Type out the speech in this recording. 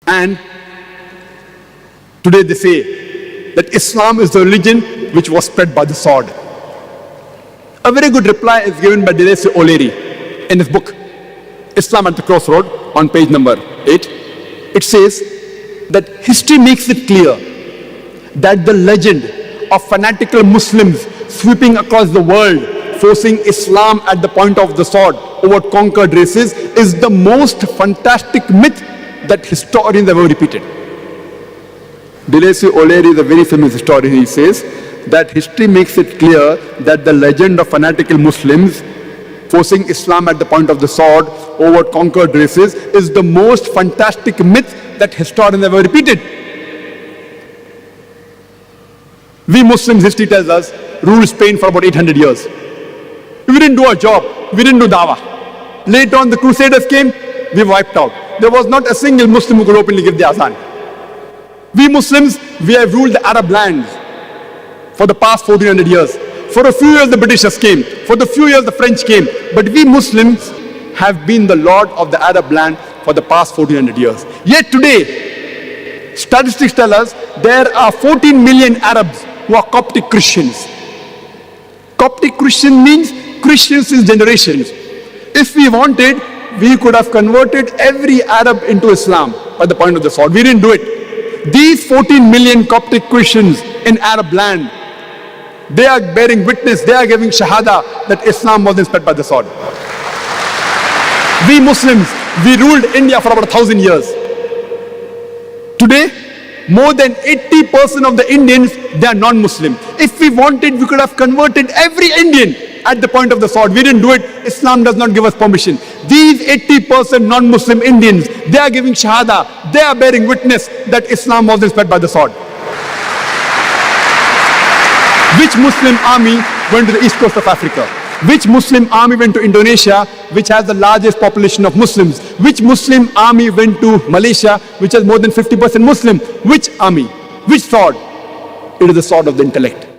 And today they say that Islam is the religion which was spread by the sword. A very good reply is given by Zakir Naik in his book, Islam at the Crossroad, on page number 8. It says that history makes it clear that the legend of fanatical Muslims sweeping across the world, forcing Islam at the point of the sword over conquered races, is the most fantastic myth that historians have ever repeated. Zakir Naik is a very famous historian. He says that history makes it clear that the legend of fanatical Muslims forcing Islam at the point of the sword over conquered races is the most fantastic myth that historians have ever repeated. We Muslims, history tells us, ruled Spain for about 800 years. We didn't do our job. We didn't do dawah. Later on, the Crusaders came, we wiped out. There was not a single Muslim who could openly give the azan. We Muslims, we have ruled the Arab lands for the past 1400 years. For a few years, the Britishers came. For the few years, the French came. But we Muslims have been the lord of the Arab land for the past 1400 years. Yet today, statistics tell us there are 14 million Arabs who are Coptic Christians. Coptic Christian means Christians since generations. If we wanted, we could have converted every Arab into Islam by the point of the sword. We didn't do it. These 14 million Coptic Christians in Arab land, they are bearing witness, they are giving shahada that Islam wasn't spread by the sword. We Muslims, we ruled India for about 1,000 years. Today, more than 80% of the Indians, they are non-Muslim. If we wanted, we could have converted every Indian at the point of the sword. We didn't do it. Islam does not give us permission. These 80% non-Muslim Indians, they are giving shahada. They are bearing witness that Islam wasn't spread by the sword. Which Muslim army went to the east coast of Africa? Which Muslim army went to Indonesia, which has the largest population of Muslims? Which Muslim army went to Malaysia, which has more than 50% Muslim? Which army? Which sword? It is the sword of the intellect.